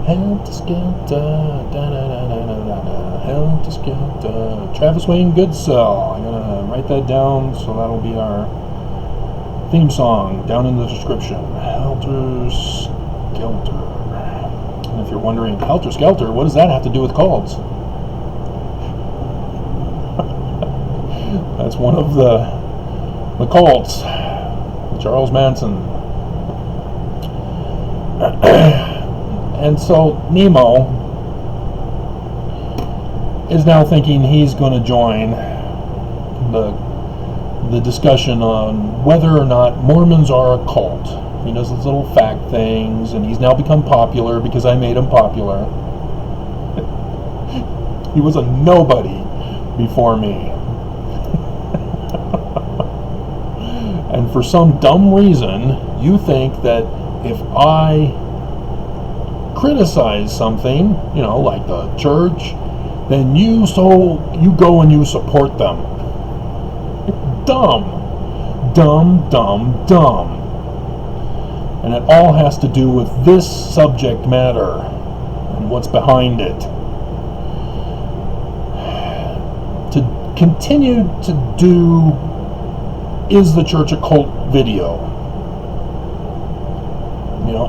Helter Skelter, da-da-da-da-da-da, Helter Skelter. Travis Wayne Goodsell. I'm gonna write that down, so that'll be our theme song down in the description. Helter Skelter. And if you're wondering, Helter Skelter, what does that have to do with cults? That's one of the cults. Charles Manson. And so Nemo is now thinking he's going to join the discussion on whether or not Mormons are a cult. He does these little fact things, and he's now become popular because I made him popular. He was a nobody before me. And for some dumb reason, you think that if I criticize something, like the church, then you go and you support them. Dumb. And it all has to do with this subject matter and what's behind it. To continue to do Is the Church a Cult video.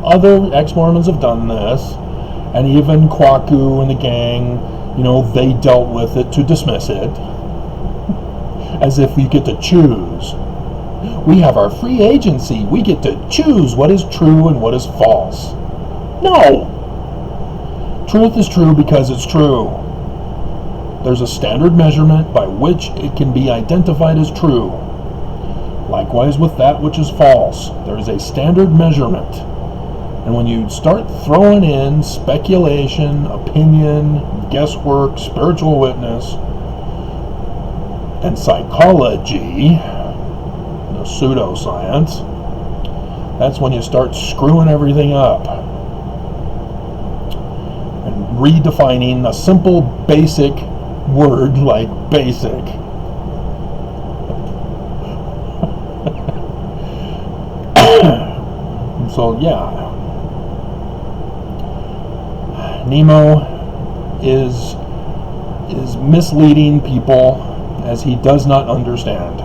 Other ex-Mormons have done this, and even Kwaku and the gang, they dealt with it to dismiss it, as if we get to choose. We have our free agency. We get to choose what is true and what is false. No! Truth is true because it's true. There's a standard measurement by which it can be identified as true. Likewise with that which is false. There is a standard measurement. And when you start throwing in speculation, opinion, guesswork, spiritual witness, and psychology, the pseudoscience, that's when you start screwing everything up and redefining a simple basic word like basic. So yeah, Nemo is misleading people as he does not understand.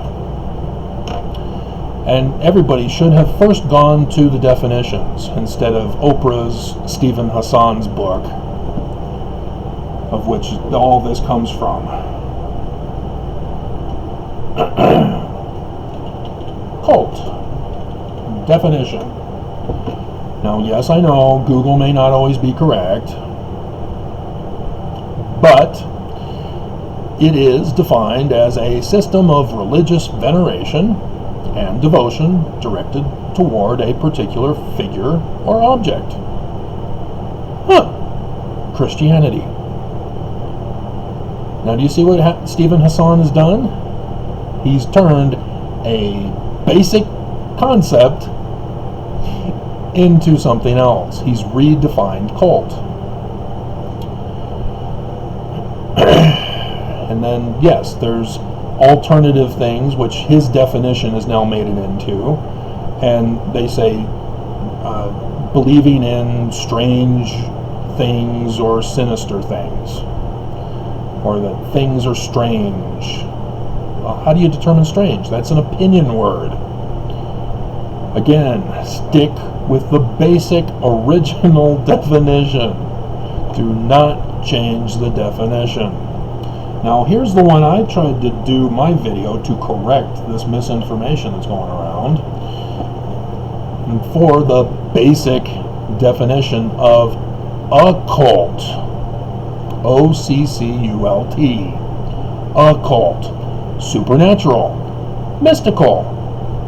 And everybody should have first gone to the definitions instead of Oprah's Stephen Hassan's book, of which all this comes from. Cult definition. Now, yes, I know Google may not always be correct, but it is defined as a system of religious veneration and devotion directed toward a particular figure or object. Christianity. Now, do you see what Stephen Hassan has done? He's turned a basic concept into something else. He's redefined cult. And then, yes, there's alternative things, which his definition has now made it into. And they say believing in strange things or sinister things, or that things are strange. Well, how do you determine strange? That's an opinion word. Again, stick with the basic original definition. Do not change the definition. Now, here's the one I tried to do my video to correct this misinformation that's going around. And for the basic definition of occult, O-C-C-U-L-T, occult, supernatural, mystical,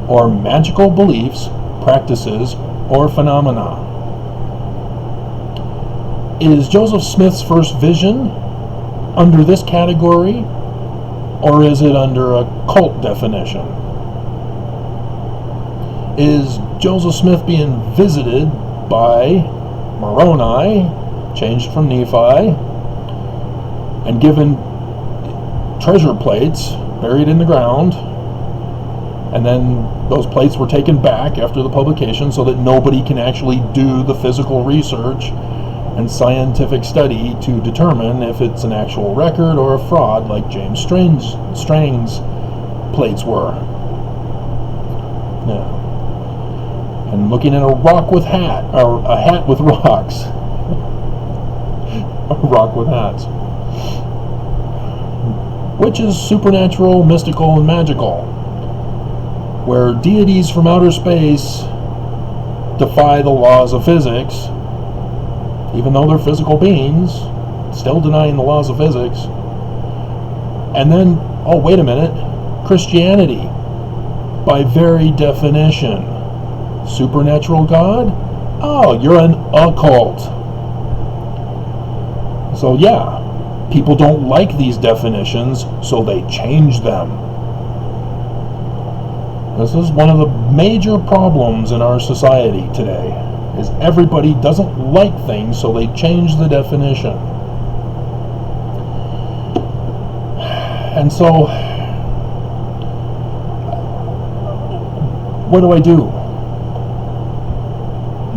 or magical beliefs, practices, or phenomena. Is Joseph Smith's first vision under this category, or is it under a cult definition? Is Joseph Smith being visited by Moroni, changed from Nephi, and given treasure plates buried in the ground, and then those plates were taken back after the publication so that nobody can actually do the physical research and scientific study to determine if it's an actual record or a fraud, like James Strang's plates were. Yeah. And looking at a rock with hat, or a hat with rocks. A rock with hats. Which is supernatural, mystical, and magical. Where deities from outer space defy the laws of physics, even though they're physical beings, still denying the laws of physics. And then, oh, wait a minute, Christianity, by very definition, supernatural God? Oh, you're an occult. So yeah, people don't like these definitions, so they change them. This is one of the major problems in our society today, is everybody doesn't like things, so they change the definition. And so, what do?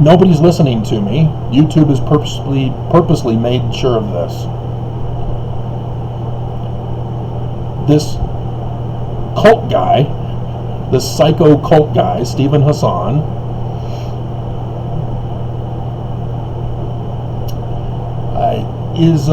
Nobody's listening to me. YouTube has purposely made sure of this. This cult guy, this psycho cult guy, Stephen Hassan, is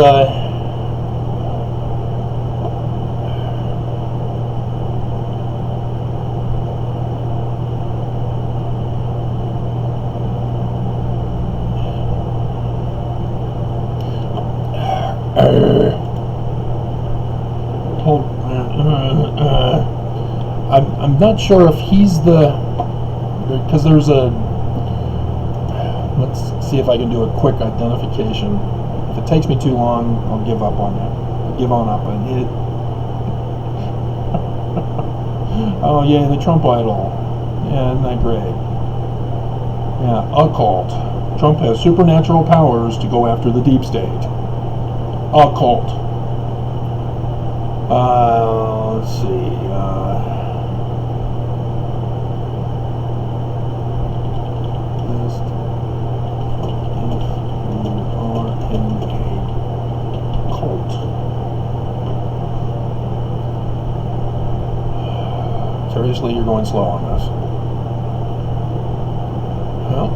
I'm not sure if he's because there's a, let's see if I can do a quick identification. If it takes me too long, I'll give up on it. I'll give on up on it. Oh yeah, the Trump idol. Yeah, isn't that great? Yeah, occult. Trump has supernatural powers to go after the deep state. Occult. Let's see. Seriously, you're going slow on this. Well,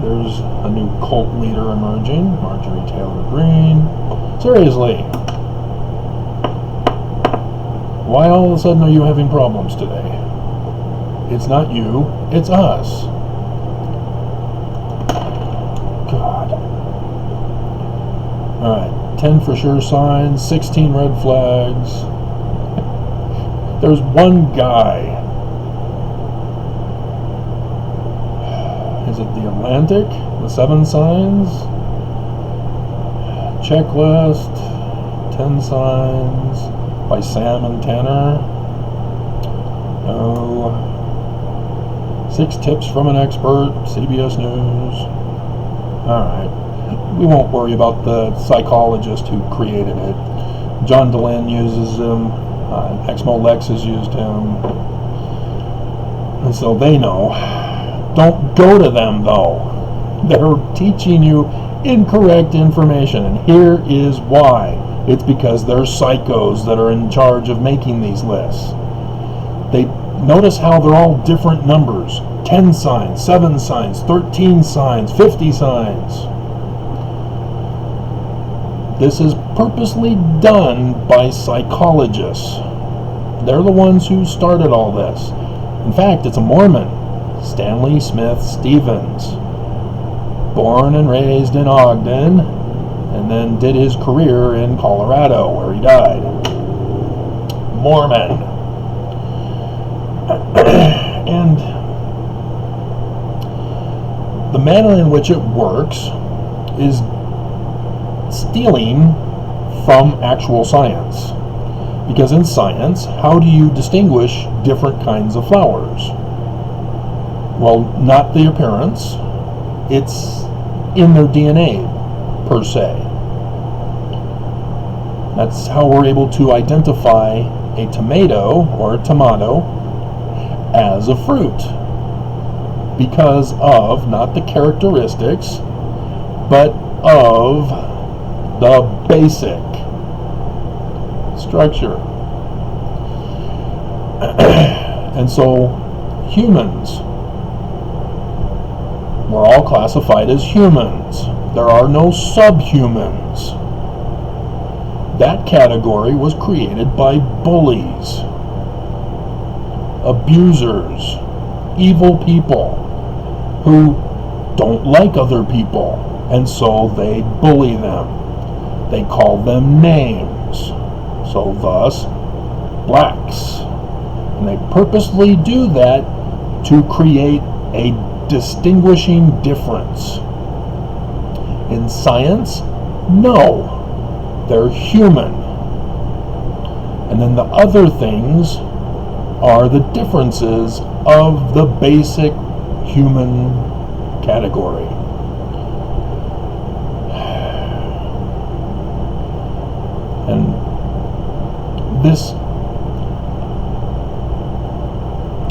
there's a new cult leader emerging, Marjorie Taylor Greene. Seriously, why all of a sudden are you having problems today? It's not you, it's us. God. Alright, 10 for sure signs, 16 red flags. There's one guy. Is it the Atlantic? The 7 signs? Checklist. 10 signs by Sam and Tanner. No. 6 tips from an expert. CBS News. Alright. We won't worry about the psychologist who created it. John Dehlin uses him. Exmo Lex has used him, and so they know. Don't go to them though. They're teaching you incorrect information, and here is why. It's because they're psychos that are in charge of making these lists. They notice how they're all different numbers: 10 signs, 7 signs, 13 signs, 50 signs. This is purposely done by psychologists. They're the ones who started all this. In fact, it's a Mormon, Stanley Smith Stevens, born and raised in Ogden, and then did his career in Colorado, where he died. Mormon. And the manner in which it works is stealing from actual science. Because in science, how do you distinguish different kinds of flowers? Well, not the appearance. It's in their DNA, per se. That's how we're able to identify a tomato or a tomato as a fruit. Because of not the characteristics, but of the basic structure. And so humans, we're all classified as humans. There are no subhumans. That category was created by bullies, abusers, evil people who don't like other people, and so they bully them. They call them names. So thus, blacks. And they purposely do that to create a distinguishing difference. In science, no. They're human. And then the other things are the differences of the basic human category.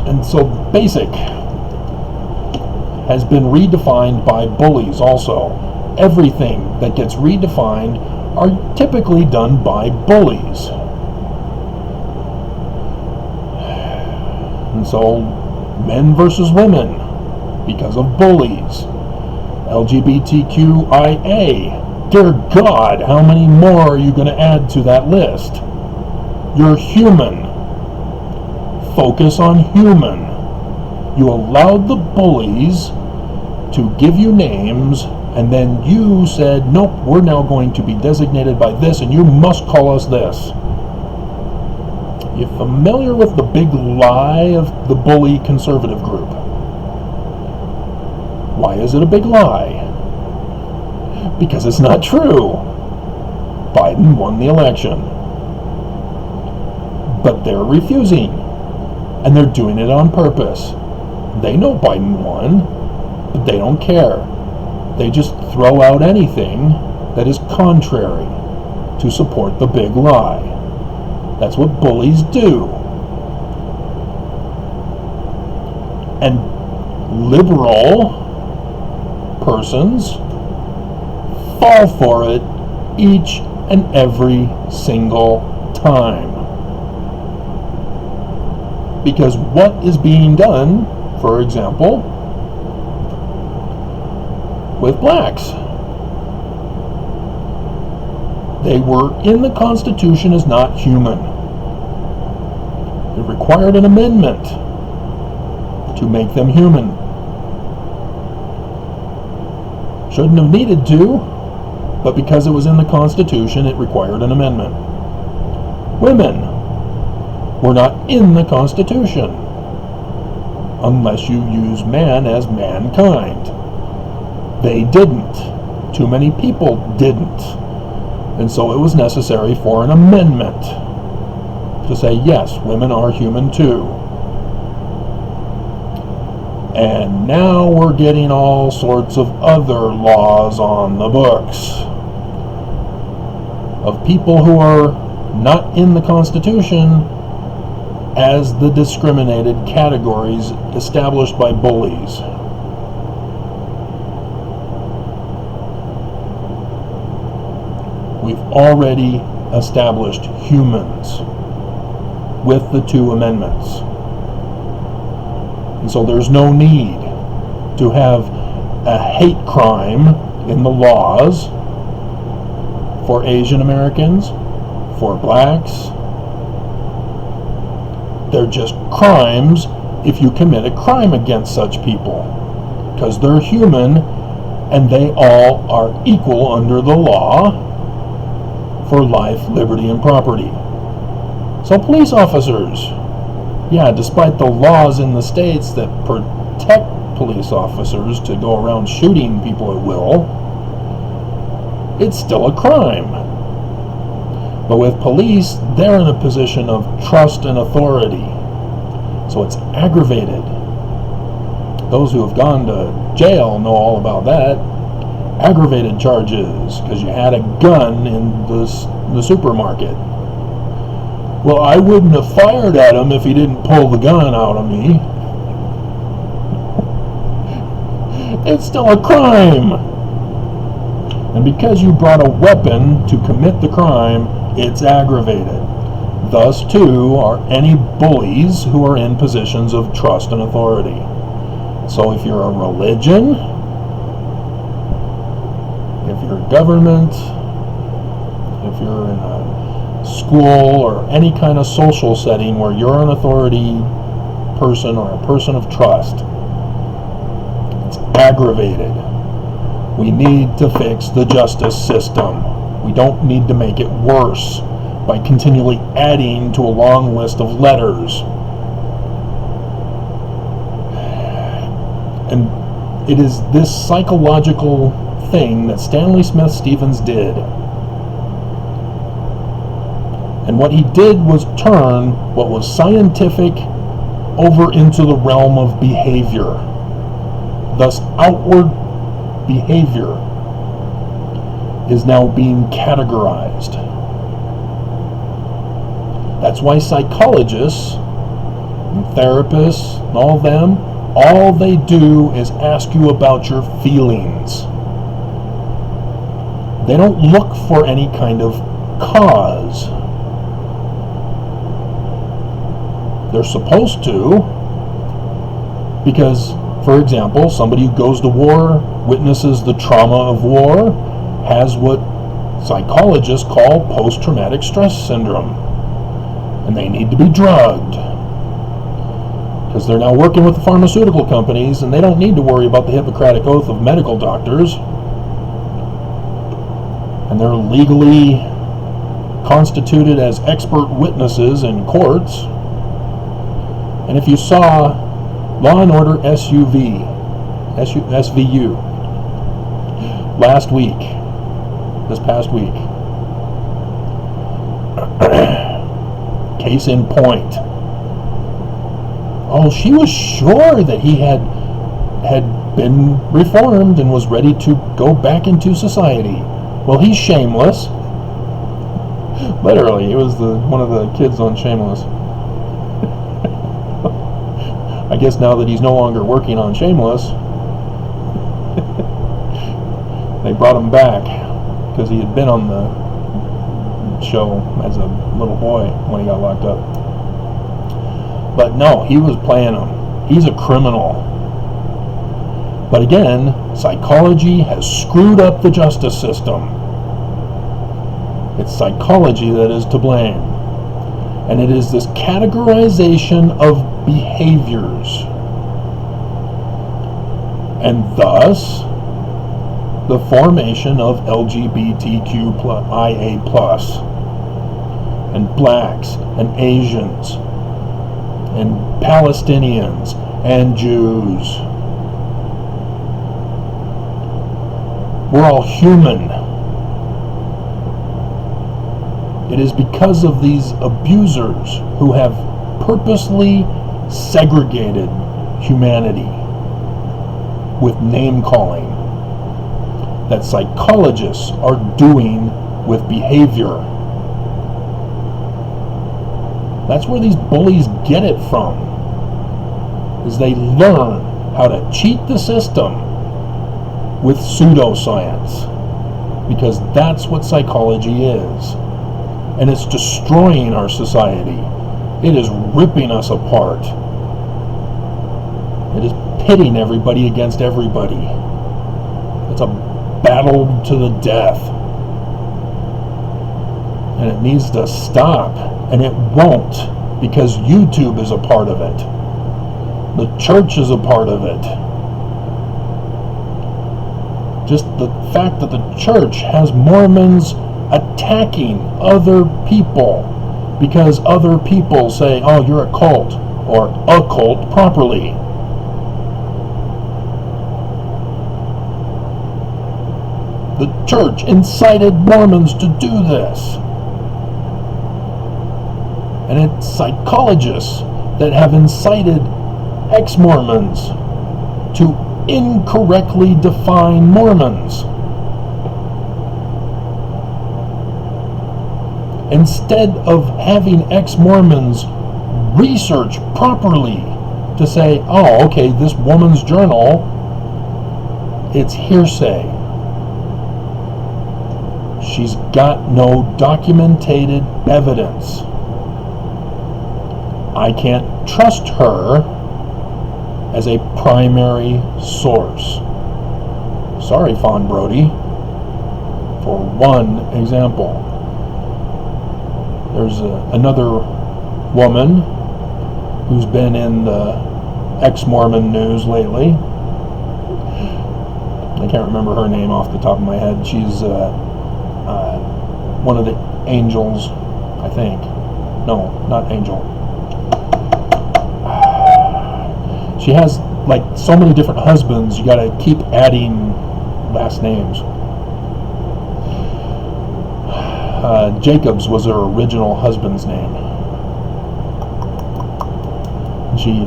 And so basic has been redefined by bullies also. Everything that gets redefined are typically done by bullies. And so men versus women because of bullies. LGBTQIA. Dear God, how many more are you going to add to that list? You're human. Focus on human. You allowed the bullies to give you names, and then you said, nope, we're now going to be designated by this, and you must call us this. You familiar with the big lie of the bully conservative group? Why is it a big lie? Because it's not true. Biden won the election. But they're refusing. And they're doing it on purpose. They know Biden won, but they don't care. They just throw out anything that is contrary to support the big lie. That's what bullies do. And liberal persons fall for it each and every single time. Because what is being done, for example, with blacks? They were in the Constitution as not human. It required an amendment to make them human. Shouldn't have needed to, but because it was in the Constitution, it required an amendment. Women were not in the Constitution, unless you use man as mankind. They didn't. Too many people didn't. And so it was necessary for an amendment to say, yes, women are human too. And now we're getting all sorts of other laws on the books of people who are not in the Constitution as the discriminated categories established by bullies. We've already established humans with the 2 amendments. And so there's no need to have a hate crime in the laws for Asian Americans, for blacks. They're just crimes if you commit a crime against such people, because they're human and they all are equal under the law for life, liberty, and property. So police officers, yeah, despite the laws in the states that protect police officers to go around shooting people at will, it's still a crime. But with police, they're in a position of trust and authority. So it's aggravated. Those who have gone to jail know all about that. Aggravated charges, because you had a gun in the supermarket. Well, I wouldn't have fired at him if he didn't pull the gun out of me. It's still a crime. And because you brought a weapon to commit the crime, it's aggravated. Thus, too, are any bullies who are in positions of trust and authority. So if you're a religion, if you're a government, if you're in a school or any kind of social setting where you're an authority person or a person of trust, it's aggravated. We need to fix the justice system. We don't need to make it worse by continually adding to a long list of letters. And it is this psychological thing that Stanley Smith Stevens did. And what he did was turn what was scientific over into the realm of behavior. Thus, outward behavior is now being categorized. That's why psychologists and therapists and all of them, all they do is ask you about your feelings. They don't look for any kind of cause. They're supposed to, because, for example, somebody who goes to war, witnesses the trauma of war, has what psychologists call post-traumatic stress syndrome. And they need to be drugged. Because they're now working with the pharmaceutical companies, and they don't need to worry about the Hippocratic Oath of medical doctors. And they're legally constituted as expert witnesses in courts. And if you saw Law and Order SVU last week, this past week, case in point, oh, she was sure that he had been reformed and was ready to go back into society. Well, he's Shameless. Literally, he was one of the kids on Shameless. I guess now that he's no longer working on Shameless, they brought him back because he had been on the show as a little boy when he got locked up. But no, he was playing him. He's a criminal. But again, psychology has screwed up the justice system. It's psychology that is to blame. And it is this categorization of behaviors. And thus, the formation of LGBTQIA+, and blacks, and Asians, and Palestinians, and Jews. We're all human. It is because of these abusers who have purposely segregated humanity with name-calling that psychologists are doing with behavior. That's where these bullies get it from, is they learn how to cheat the system with pseudoscience, because that's what psychology is. And it's destroying our society. It is ripping us apart. It is pitting everybody against everybody. It's a battle to the death. And it needs to stop. And it won't, because YouTube is a part of it. The church is a part of it. Just the fact that the church has Mormons attacking other people because other people say, oh, you're a cult, or a cult properly. The church incited Mormons to do this. And it's psychologists that have incited ex-Mormons to incorrectly define Mormons. Instead of having ex-Mormons research properly to say, oh, okay, this woman's journal, it's hearsay. She's got no documented evidence. I can't trust her as a primary source. Sorry, Fawn Brody. For one example, there's another woman who's been in the ex-Mormon news lately. I can't remember her name off the top of my head. She's one of the angels, I think. No, not angel. She has like so many different husbands, you gotta keep adding last names. Jacobs was her original husband's name. She,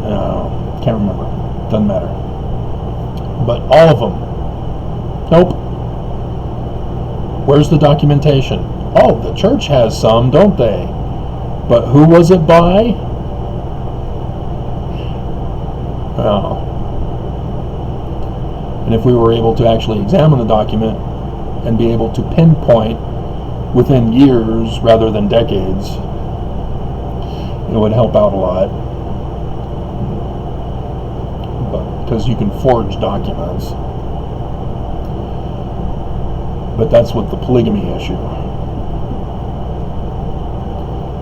can't remember. Doesn't matter. But all of them. Nope. Where's the documentation? Oh, the church has some, don't they? But who was it by? Oh. And if we were able to actually examine the document and be able to pinpoint within years rather than decades, it would help out a lot. But because you can forge documents. But that's with the polygamy issue.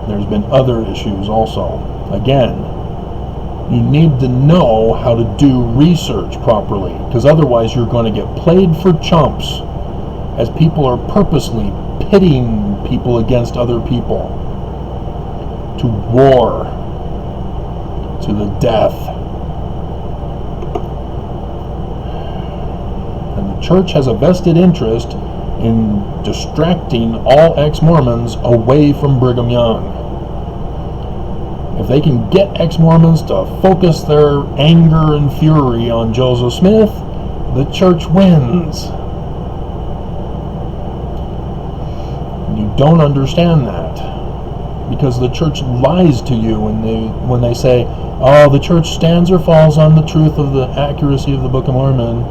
There's been other issues also. Again, you need to know how to do research properly, because otherwise you're going to get played for chumps as people are purposely pitting people against other people to war, to the death. And the church has a vested interest in distracting all ex-Mormons away from Brigham Young. If they can get ex-Mormons to focus their anger and fury on Joseph Smith, the church wins. You don't understand that, because the church lies to you when they say, oh, the church stands or falls on the truth of the accuracy of the Book of Mormon.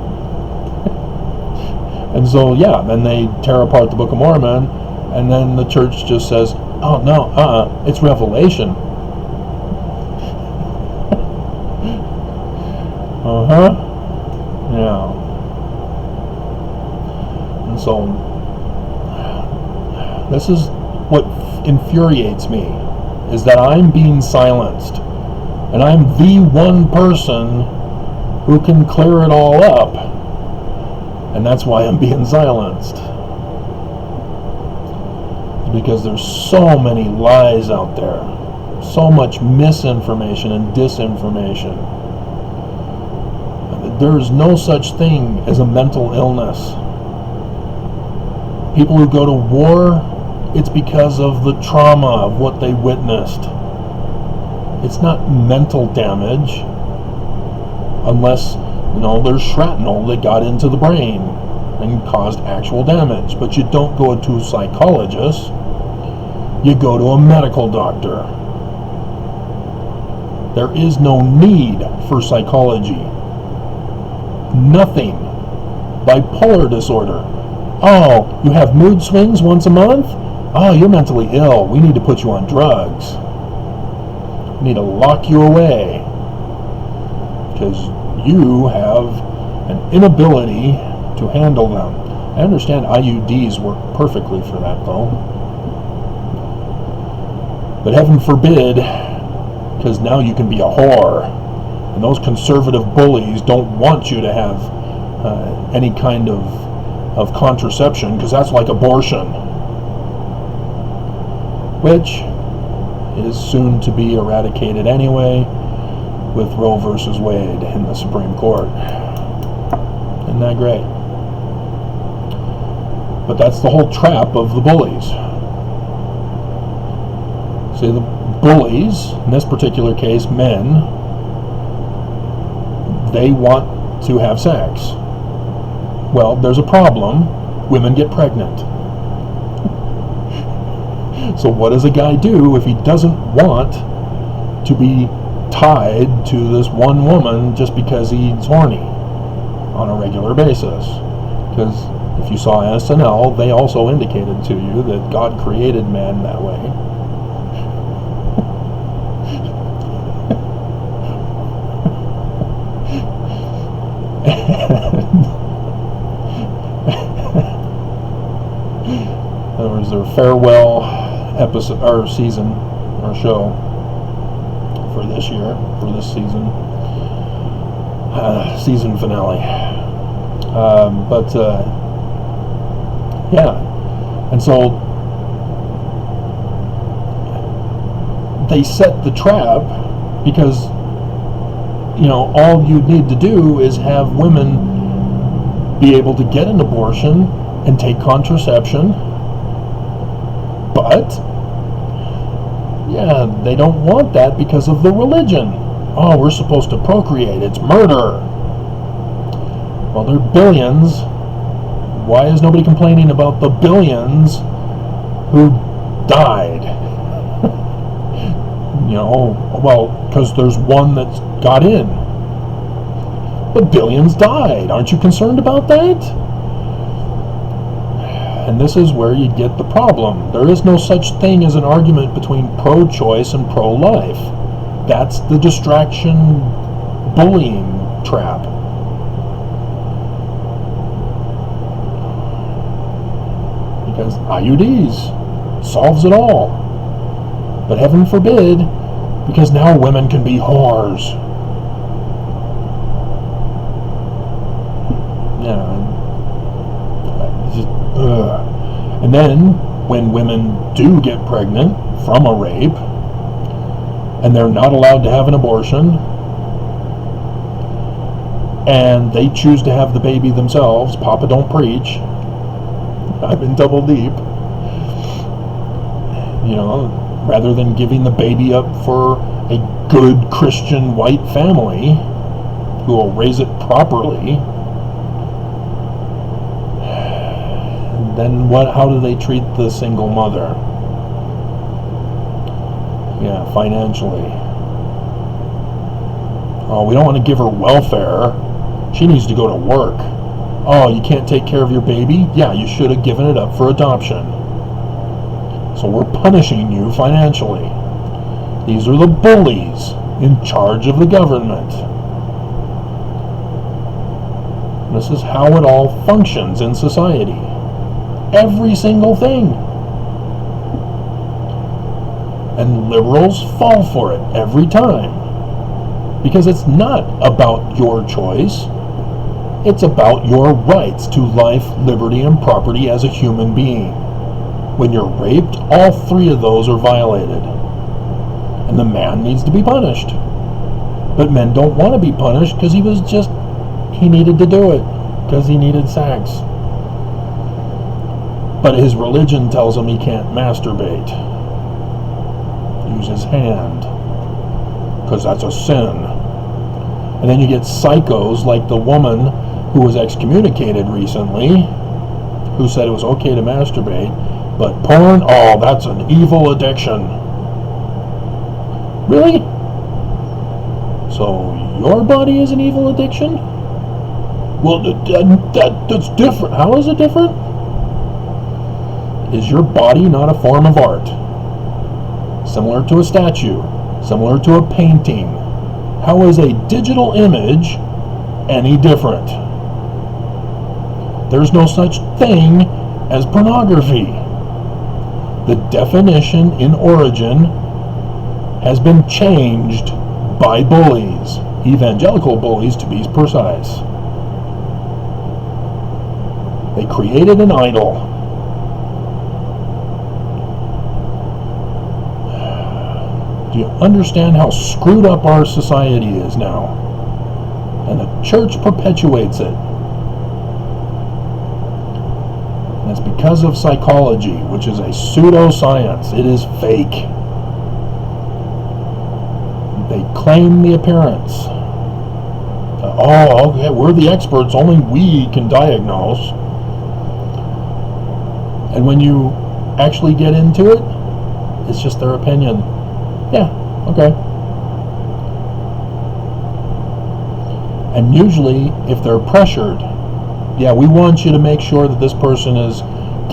And so, yeah, then they tear apart the Book of Mormon, and then the church just says, oh, no, it's revelation. Yeah. And so, this is what infuriates me, is that I'm being silenced. And I'm the one person who can clear it all up. And that's why I'm being silenced. Because there's so many lies out there. So much misinformation and disinformation. There is no such thing as a mental illness. People who go to war, it's because of the trauma of what they witnessed. It's not mental damage, unless, there's shrapnel that got into the brain and caused actual damage. But you don't go to a psychologist, you go to a medical doctor. There is no need for psychology. Nothing. Bipolar disorder. Oh, you have mood swings once a month? Oh, you're mentally ill. We need to put you on drugs. We need to lock you away. Because you have an inability to handle them. I understand IUDs work perfectly for that, though. But heaven forbid, because now you can be a whore. And those conservative bullies don't want you to have any kind of contraception, because that's like abortion, which is soon to be eradicated anyway with Roe versus Wade in the Supreme Court. Isn't that great? But that's the whole trap of the bullies. See, the bullies, in this particular case, men, they want to have sex. Well, there's a problem. Women get pregnant. So what does a guy do if he doesn't want to be tied to this one woman just because he's horny on a regular basis? Because If you saw SNL, they also indicated to you that God created man that way. There was their farewell episode or season or show for this year, for this season, season finale. Yeah, and so they set the trap because, you know, all you need to do is have women be able to get an abortion and take contraception, but yeah, they don't want that because of the religion. Oh, we're supposed to procreate, it's murder. Well, there are billions. Why is nobody complaining about the billions who died? You know, well, because there's one that's got in. But billions died. Aren't you concerned about that? And this is where you get the problem. There is no such thing as an argument between pro-choice and pro-life. That's the distraction bullying trap. Because IUDs solves it all. But heaven forbid, because now women can be whores. Yeah. And then, when women do get pregnant from a rape, and they're not allowed to have an abortion, and they choose to have the baby themselves, Papa don't preach, I'm in double deep, you know, rather than giving the baby up for a good Christian white family who will raise it properly, then how do they treat the single mother? Yeah, financially. Oh, we don't want to give her welfare. She needs to go to work. Oh, you can't take care of your baby? Yeah, you should have given it up for adoption. So we're punishing you financially. These are the bullies in charge of the government. This is how it all functions in society. Every single thing. And liberals fall for it every time. Because it's not about your choice. It's about your rights to life, liberty, and property as a human being. When you're raped, all three of those are violated. And the man needs to be punished. But men don't want to be punished because he needed to do it. Because he needed sex. But his religion tells him he can't masturbate. Use his hand. Because that's a sin. And then you get psychos like the woman who was excommunicated recently, who said it was okay to masturbate, but porn, oh, that's an evil addiction. Really? So your body is an evil addiction? Well, that's different. How is it different? Is your body not a form of art? Similar to a statue, similar to a painting. How is a digital image any different? There's no such thing as pornography. The definition in origin has been changed by bullies, evangelical bullies to be precise. They created an idol. Do you understand how screwed up our society is now? And the church perpetuates it. And it's because of psychology, which is a pseudoscience. It is fake. They claim the appearance. Oh, okay, we're the experts. Only we can diagnose. And when you actually get into it, it's just their opinion. Yeah, okay. And usually, if they're pressured, Yeah, we want you to make sure that this person is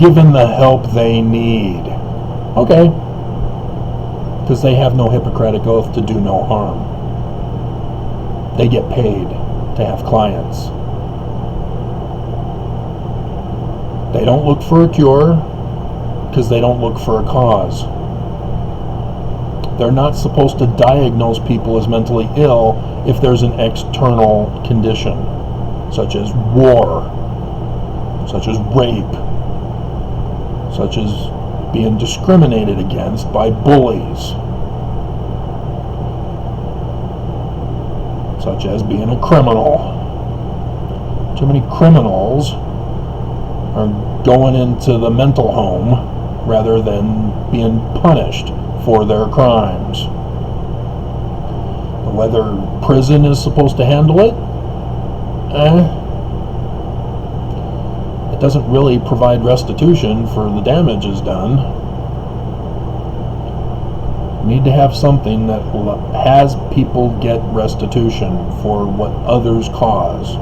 given the help they need. Okay. Because they have no Hippocratic oath to do no harm. They get paid to have clients. They don't look for a cure because they don't look for a cause. They're not supposed to diagnose people as mentally ill if there's an external condition, such as war, such as rape, such as being discriminated against by bullies, such as being a criminal. Too many criminals are going into the mental home rather than being punished for their crimes. Whether prison is supposed to handle it, it doesn't really provide restitution for the damages done. You need to have something that has people get restitution for what others cause.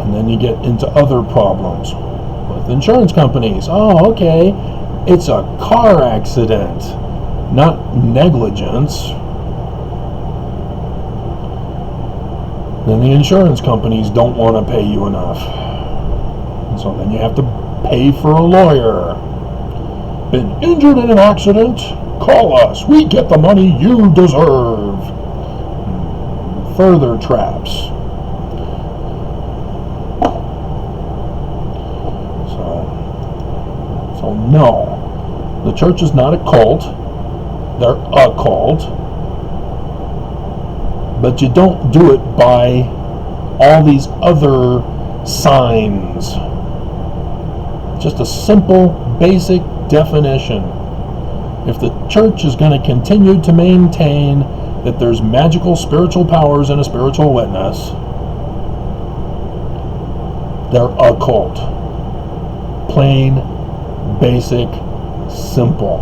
And then you get into other problems with insurance companies. Oh, okay, it's a car accident, not negligence. Then the insurance companies don't want to pay you enough. And so then you have to pay for a lawyer. Been injured in an accident? Call us. We get the money you deserve. Further traps. So no. The church is not a cult. They're a cult. But you don't do it by all these other signs. Just a simple, basic definition. If the church is going to continue to maintain that there's magical spiritual powers in a spiritual witness, they're a cult. Plain, basic, simple.